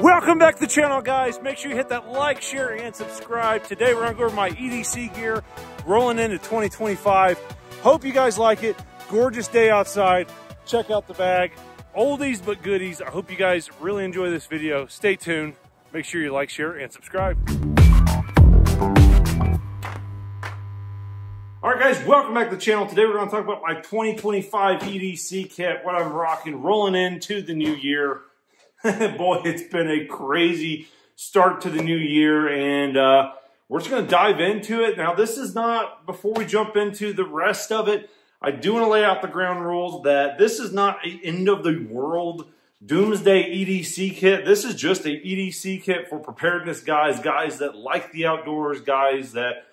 Welcome back to the channel, guys. Make sure you hit that like, share, and subscribe. Today we're gonna go over my EDC gear, rolling into 2025. Hope you guys like it. Gorgeous day outside. Check out the bag. Oldies but goodies. I hope you guys really enjoy this video. Stay tuned. Make sure you like, share, and subscribe. All right, guys, welcome back to the channel. Today we're gonna talk about my 2025 EDC kit, what I'm rocking, rolling into the new year. Boy, it's been a crazy start to the new year, and we're just going to dive into it. Now, this is not, before we jump into the rest of it, I do want to lay out the ground rules that this is not an end-of-the-world doomsday EDC kit. This is just an EDC kit for preparedness guys, guys that like the outdoors, guys that,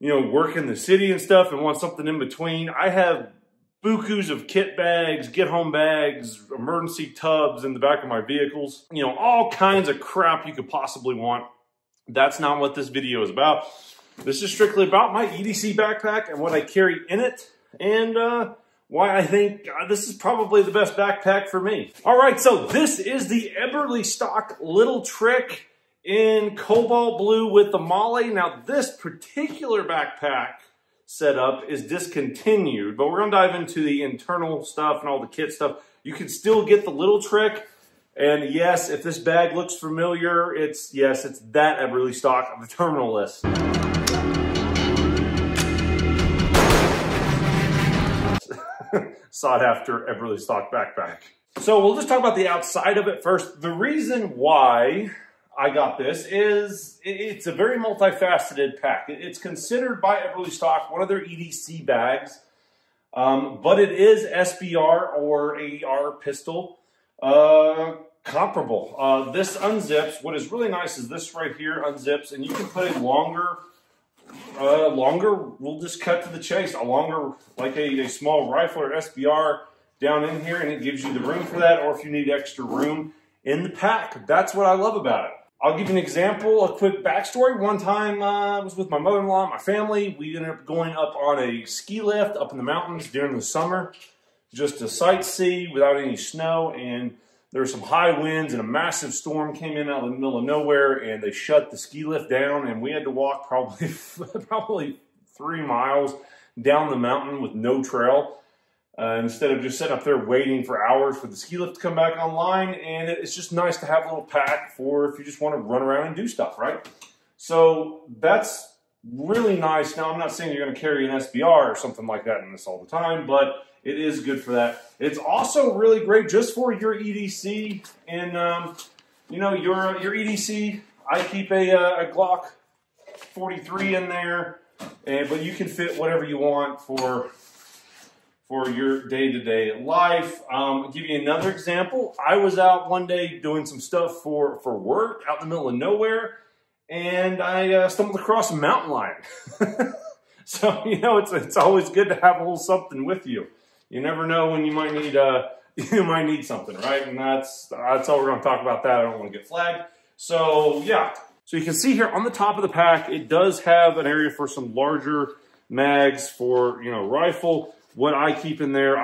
you know, work in the city and stuff and want something in between. I have bukus of kit bags, get home bags, emergency tubs in the back of my vehicles. You know, all kinds of crap you could possibly want. That's not what this video is about. This is strictly about my EDC backpack and what I carry in it, and why I think this is probably the best backpack for me. All right, so this is the Eberlestock Little Trick in cobalt blue with the Molly. Now, this particular backpack setup is discontinued, but we're gonna dive into the internal stuff and all the kit stuff. You can still get the Little Trick, and yes, if this bag looks familiar, it's that Eberlestock on the terminal list. Sought after Eberlestock backpack. So we'll just talk about the outside of it first. The reason why I got this is it's a very multifaceted pack. It's considered by Eberlestock one of their EDC bags, but it is SBR or AR pistol comparable. This unzips. What is really nice is this right here unzips, and you can put a longer, we'll just cut to the chase, a longer, like a small rifle or SBR down in here, and it gives you the room for that, or if you need extra room in the pack. That's what I love about it. I'll give you an example, a quick backstory. One time I was with my mother-in-law and my family. We ended up going up on a ski lift up in the mountains during the summer, just to sightsee without any snow. And there were some high winds and a massive storm came in out of the middle of nowhere, and they shut the ski lift down, and we had to walk probably 3 miles down the mountain with no trail. Instead of just sitting up there waiting for hours for the ski lift to come back online. And it's just nice to have a little pack for if you just want to run around and do stuff, right? So that's really nice. Now, I'm not saying you're going to carry an SBR or something like that in this all the time, but it is good for that. It's also really great just for your EDC and, you know, your EDC. I keep a Glock 43 in there, but you can fit whatever you want for your day-to-day life. I'll give you another example. I was out one day doing some stuff for work out in the middle of nowhere, and I stumbled across a mountain lion. So, you know, it's always good to have a little something with you. You never know when you might need something, right? And that's all we're going to talk about that. I don't want to get flagged. So, yeah. So you can see here on the top of the pack, it does have an area for some larger mags for, you know, rifle. What I keep in there,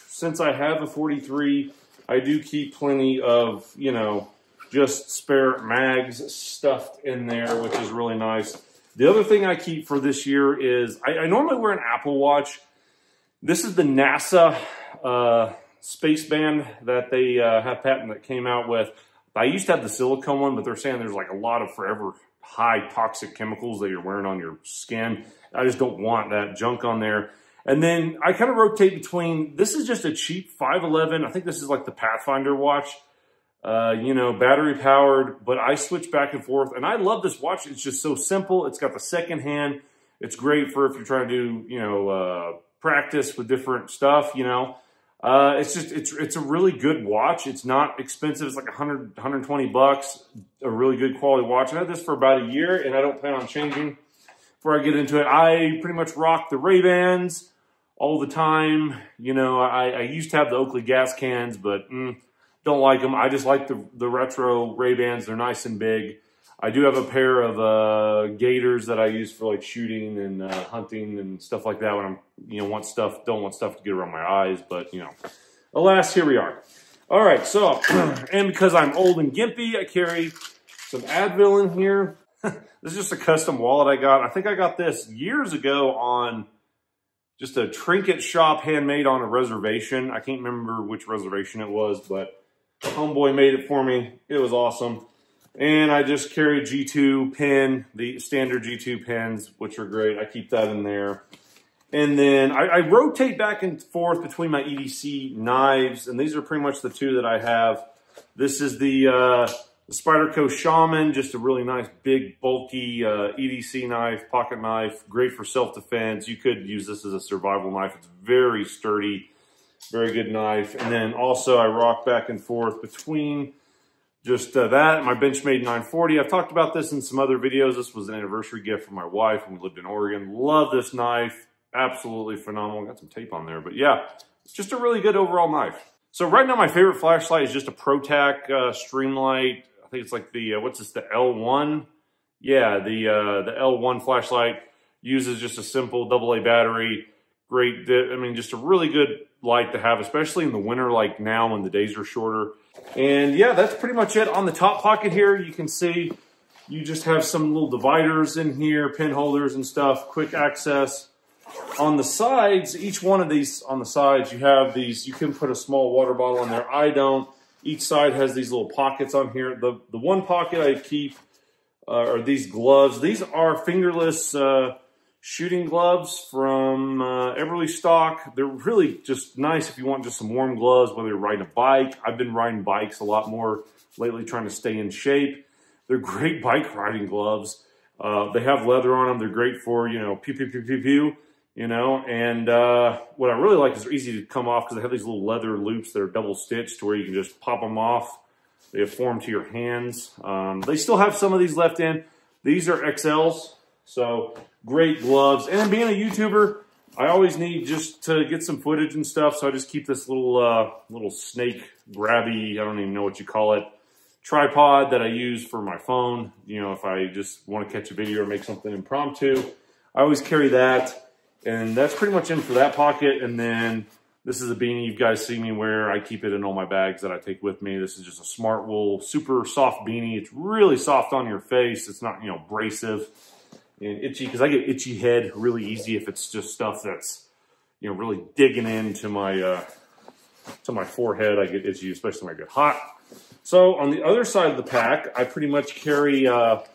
since I have a 43, I do keep plenty of, you know, just spare mags stuffed in there, which is really nice. The other thing I keep for this year is, I normally wear an Apple Watch. This is the NASA space band that they have patent that came out with. I used to have the silicone one, but they're saying there's like a lot of forever high toxic chemicals that you're wearing on your skin. I just don't want that junk on there. And then I kind of rotate between, this is just a cheap 511. I think this is like the Pathfinder watch, you know, battery powered, but I switch back and forth. And I love this watch. It's just so simple. It's got the second hand. It's great for if you're trying to do, you know, practice with different stuff, you know. It's a really good watch. It's not expensive. It's like 120 bucks, a really good quality watch. I had this for about a year, and I don't plan on changing before I get into it. I pretty much rock the Ray-Bans all the time. You know, I used to have the Oakley gas cans, but don't like them. I just like the retro Ray-Bans. They're nice and big. I do have a pair of gaiters that I use for like shooting and hunting and stuff like that when I'm, you know, don't want stuff to get around my eyes. But, you know, alas, here we are. All right, so, and because I'm old and gimpy, I carry some Advil in here. This is just a custom wallet I got. I think I got this years ago on just a trinket shop, handmade on a reservation. I can't remember which reservation it was, but homeboy made it for me. It was awesome. And I just carry a G2 pin, the standard G2 pins, which are great. I keep that in there. And then I rotate back and forth between my EDC knives, and these are pretty much the two that I have. This is the Spyderco Shaman, just a really nice, big, bulky EDC knife, pocket knife, great for self-defense. You could use this as a survival knife. It's very sturdy, very good knife. And then also I rock back and forth between just that, my Benchmade 940. I've talked about this in some other videos. This was an anniversary gift from my wife when we lived in Oregon. Love this knife. Absolutely phenomenal. Got some tape on there, but yeah, it's just a really good overall knife. So right now my favorite flashlight is just a ProTac Streamlight. I think it's like the, what's this, the L1? Yeah, the L1 flashlight. Uses just a simple AA battery. Great, I mean, just a really good light to have, especially in the winter like now when the days are shorter. And yeah, that's pretty much it. On the top pocket here, you can see you just have some little dividers in here, pin holders and stuff, quick access. On the sides, each one of these on the sides, you have these, you can put a small water bottle in there. I don't. Each side has these little pockets on here. The one pocket I keep are these gloves. These are fingerless shooting gloves from Everly Stock. They're really just nice if you want just some warm gloves, whether you're riding a bike. I've been riding bikes a lot more lately, trying to stay in shape. They're great bike riding gloves. They have leather on them. They're great for, you know, pew, pew, pew, pew, pew, you know. And what I really like is they're easy to come off because they have these little leather loops that are double stitched to where you can just pop them off. They have form to your hands. They still have some of these left in. These are XLs, so great gloves. And then being a YouTuber, I always need just to get some footage and stuff, so I just keep this little snake grabby, I don't even know what you call it, tripod that I use for my phone. You know, if I just want to catch a video or make something impromptu, I always carry that. And that's pretty much in for that pocket. And then this is a beanie you guys see me wear. I keep it in all my bags that I take with me. This is just a Smart Wool, super soft beanie. It's really soft on your face. It's not, you know, abrasive and itchy, because I get itchy head really easy if it's just stuff that's, you know, really digging into my to my forehead. I get itchy, especially when I get hot. So on the other side of the pack, I pretty much carry this,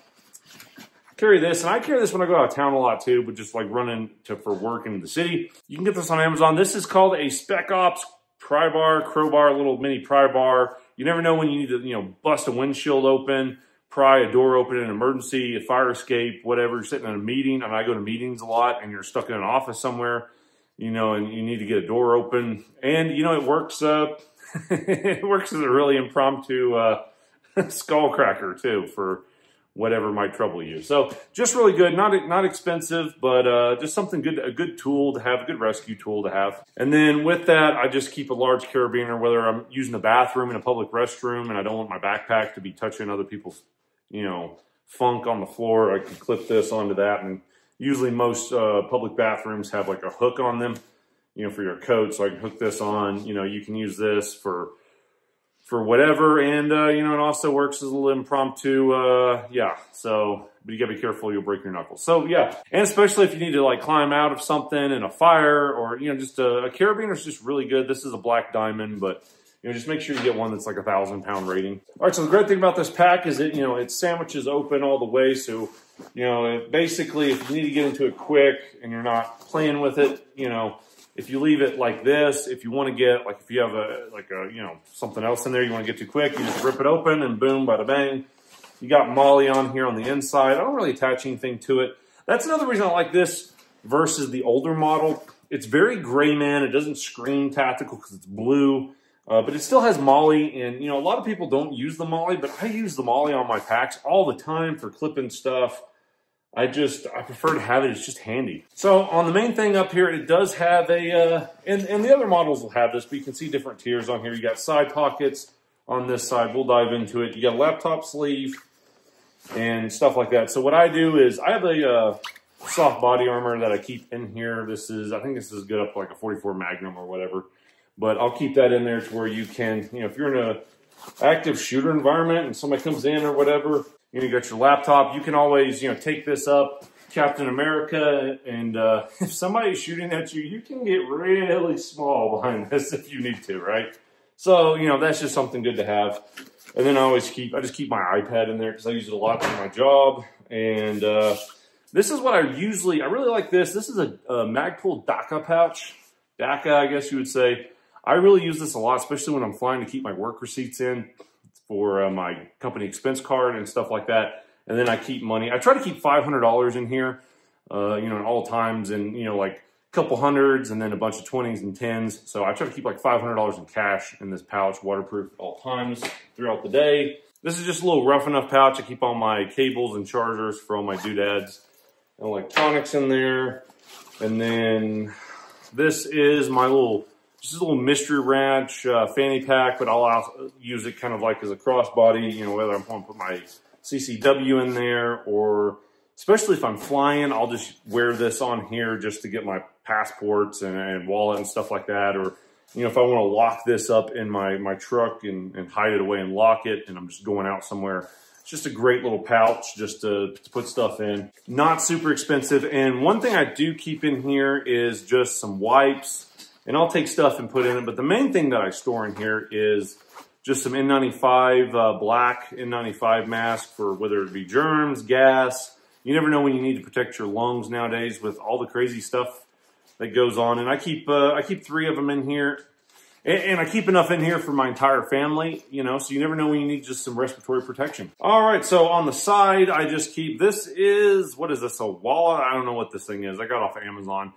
and I carry this when I go out of town a lot too, but just like running for work in the city. You can get this on Amazon. This is called a Spec Ops pry bar, crowbar, little mini pry bar. You never know when you need to, you know, bust a windshield open, pry a door open in an emergency, a fire escape, whatever. You're sitting in a meeting, and I go to meetings a lot, and you're stuck in an office somewhere, you know, and you need to get a door open. And, you know, it works, it works as a really impromptu skull cracker too for whatever might trouble you. So just really good, not expensive, but just something good, a good tool to have, a good rescue tool to have. And then with that, I just keep a large carabiner, whether I'm using a bathroom in a public restroom and I don't want my backpack to be touching other people's, you know, funk on the floor. I can clip this onto that. And usually most public bathrooms have like a hook on them, you know, for your coat. So I can hook this on, you know, you can use this for whatever. And, you know, it also works as a little impromptu, yeah. So, but you gotta be careful, you'll break your knuckles. So yeah, and especially if you need to like climb out of something in a fire, or, you know, just a carabiner is just really good. This is a black diamond, but, you know, just make sure you get one that's like 1,000-pound rating. All right, so the great thing about this pack is that, you know, it sandwiches open all the way. So, you know, basically if you need to get into it quick and you're not playing with it, you know, if you leave it like this, if you want to get, like if you have you know, something else in there you want to get too quick, you just rip it open and boom, bada bang. You got Molly on here on the inside. I don't really attach anything to it. That's another reason I like this versus the older model. It's very gray, man. It doesn't scream tactical because it's blue, but it still has Molly. And, you know, a lot of people don't use the Molly, but I use the Molly on my packs all the time for clipping stuff. I prefer to have it. It's just handy. So on the main thing up here, it does have a, and the other models will have this, but you can see different tiers on here. You got side pockets on this side. We'll dive into it. You got a laptop sleeve and stuff like that. So what I do is I have a soft body armor that I keep in here. This is, I think this is good up to like a 44 Magnum or whatever. but I'll keep that in there to where you can, you know, if you're in a active shooter environment and somebody comes in or whatever, you got your laptop, you can always, you know, take this up, Captain America, and if somebody's shooting at you, you can get really small behind this if you need to, right? So, you know, that's just something good to have. And then I just keep my iPad in there because I use it a lot for my job. And this is what I really like this. This is a Magpul DACA pouch. DACA, I guess you would say. I really use this a lot, especially when I'm flying to keep my work receipts in for my company expense card and stuff like that. And then I keep money. I try to keep $500 in here, you know, at all times, and, you know, like a couple hundreds and then a bunch of 20s and 10s. So I try to keep like $500 in cash in this pouch, waterproof at all times throughout the day. This is just a little rough enough pouch. I keep all my cables and chargers for all my doodads and electronics in there. And then this is my just a little Mystery Ranch fanny pack, but I'll also use it kind of like as a crossbody, you know, whether I'm going to put my CCW in there, or especially if I'm flying, I'll just wear this on here just to get my passports and wallet and stuff like that. Or, you know, if I want to lock this up in my truck and hide it away and lock it, and I'm just going out somewhere, it's just a great little pouch just to put stuff in. Not super expensive. And one thing I do keep in here is just some wipes, and I'll take stuff and put in it. But the main thing that I store in here is just some N95 black N95 mask for whether it be germs, gas. You never know when you need to protect your lungs nowadays with all the crazy stuff that goes on. And I keep 3 of them in here, and I keep enough in here for my entire family, you know, so you never know when you need just some respiratory protection. All right, so on the side, I just keep, what is this, a wallet? I don't know what this thing is. I got off of Amazon.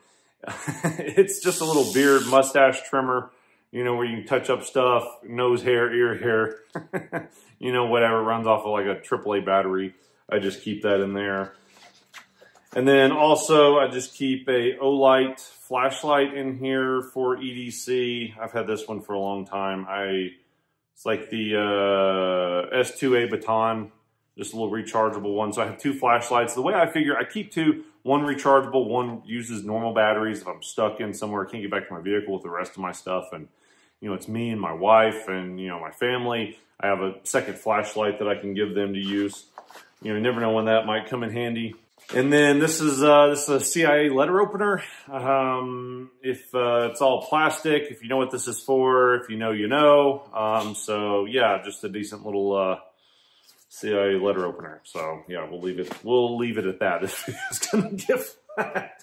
It's just a little beard mustache trimmer, you know, where you can touch up stuff, nose hair, ear hair, you know, whatever. It runs off of like a AAA battery. I just keep that in there. And then also I just keep a Olight flashlight in here for EDC. I've had this one for a long time. It's like the S2A baton, just a little rechargeable one. So I have 2 flashlights. The way I figure, I keep 2, one rechargeable, one uses normal batteries. If I'm stuck in somewhere, I can't get back to my vehicle with the rest of my stuff, and, you know, it's me and my wife and, you know, my family, I have a second flashlight that I can give them to use. You know, you never know when that might come in handy. And then this is a CIA letter opener. If it's all plastic, if you know what this is for, if you know, you know. So yeah, just a decent little CIA letter opener. So yeah, we'll leave it at that. If it's gonna give that.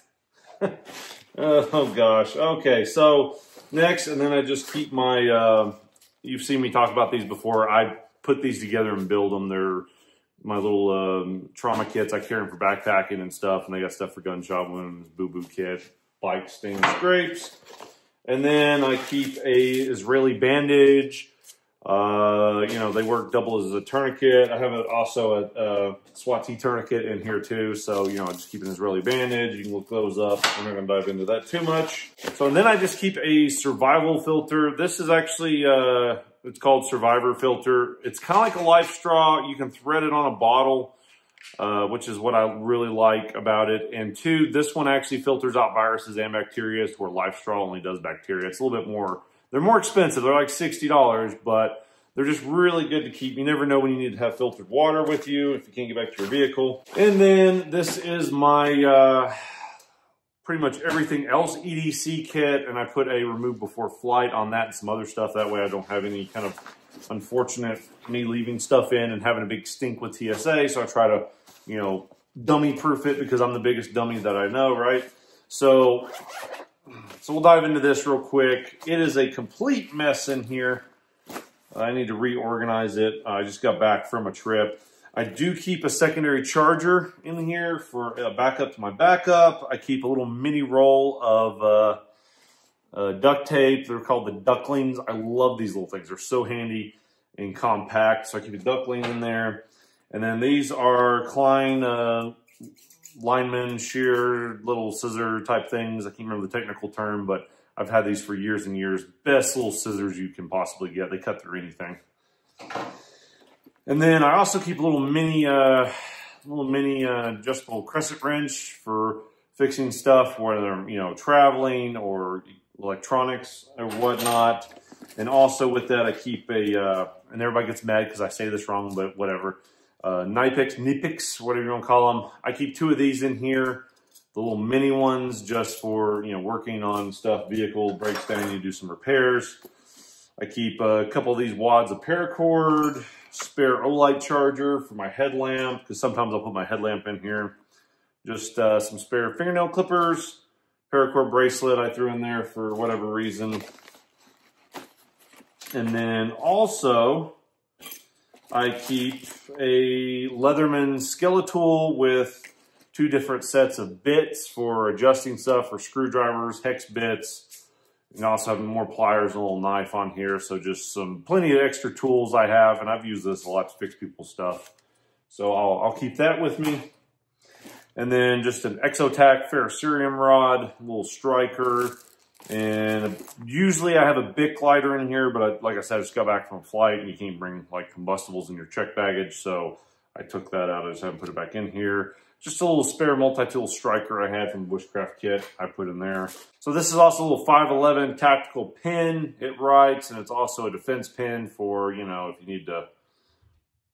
Oh gosh. Okay, so next, and then I just keep my. You've seen me talk about these before. I put these together and build them. They're my little trauma kits. I carry them for backpacking and stuff, and they got stuff for gunshot wounds, boo-boo kit, bike stains, scrapes. And then I keep a Israeli bandage. You know, they work double as a tourniquet. I have also a SWAT tourniquet in here too. So, you know, I just keep an Israeli bandage. You can look those up. We're not going to dive into that too much. So, and then I just keep a survival filter. This is actually, it's called Survivor Filter. It's kind of like a life straw. You can thread it on a bottle, which is what I really like about it. And 2, this one actually filters out viruses and bacteria, where life straw only does bacteria. It's a little bit more, they're more expensive. They're like $60, but they're just really good to keep. You never know when you need to have filtered water with you if you can't get back to your vehicle. And then this is my pretty much everything else EDC kit, and I put a remove before flight on that and some other stuff. That way I don't have any kind of unfortunate me leaving stuff in and having a big stink with TSA. So I try to, you know, dummy proof it because I'm the biggest dummy that I know, right? So we'll dive into this real quick. It is a complete mess in here. I need to reorganize it. I just got back from a trip. I do keep a secondary charger in here for a backup to my backup. I keep a little mini roll of duct tape. They're called the ducklings. I love these little things. They're so handy and compact. So I keep a duckling in there. And then these are Klein lineman shear little scissor type things. I can't remember the technical term, but I've had these for years and years. Best little scissors you can possibly get. They cut through anything. And then I also keep a little mini adjustable crescent wrench for fixing stuff, whether I'm, you know, traveling or electronics or whatnot. And also with that, I keep a, and everybody gets mad because I say this wrong, but whatever. Nipix, whatever you want to call them. I keep 2 of these in here, the little mini ones, just for, you know, working on stuff, vehicle breaks down, you do some repairs. I keep a couple of these wads of paracord, spare Olight charger for my headlamp, because sometimes I'll put my headlamp in here. Just some spare fingernail clippers, paracord bracelet I threw in there for whatever reason. And then also, I keep a Leatherman Skeletool with 2 different sets of bits for adjusting stuff, for screwdrivers, hex bits. And I also have more pliers and a little knife on here. So just plenty of extra tools I have. And I've used this a lot to fix people's stuff. So I'll keep that with me. And then just an Exotac ferrocerium rod, a little striker. And usually I have a Bic lighter in here, but like I said, I just got back from a flight and you can't bring like combustibles in your check baggage. So I took that out. I just haven't put it back in here. Just a little spare multi-tool striker I had from the Bushcraft kit I put in there. So this is also a little 511 tactical pin. It writes, and it's also a defense pin for, you know, if you need to,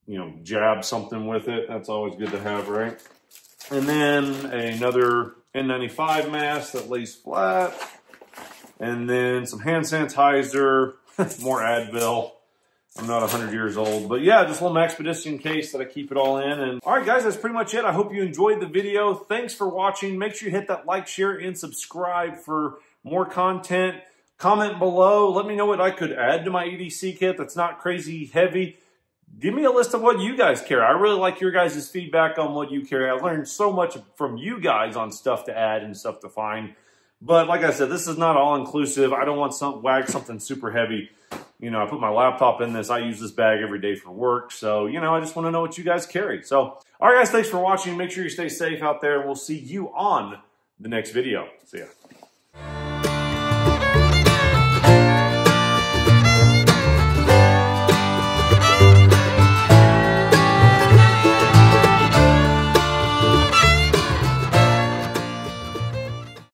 you know, jab something with it. That's always good to have, right? And then another N95 mask that lays flat. And then some hand sanitizer, more Advil. I'm not 100 years old, but yeah, just a little Expedition case that I keep it all in. And all right, guys, that's pretty much it. I hope you enjoyed the video. Thanks for watching. Make sure you hit that like, share, and subscribe for more content. Comment below. Let me know what I could add to my EDC kit that's not crazy heavy. Give me a list of what you guys carry. I really like your guys' feedback on what you carry. I learned so much from you guys on stuff to add and stuff to find. But like I said, this is not all-inclusive. I don't want something super heavy. You know, I put my laptop in this. I use this bag every day for work. So, you know, I just want to know what you guys carry. So, all right, guys, thanks for watching. Make sure you stay safe out there. And we'll see you on the next video. See ya.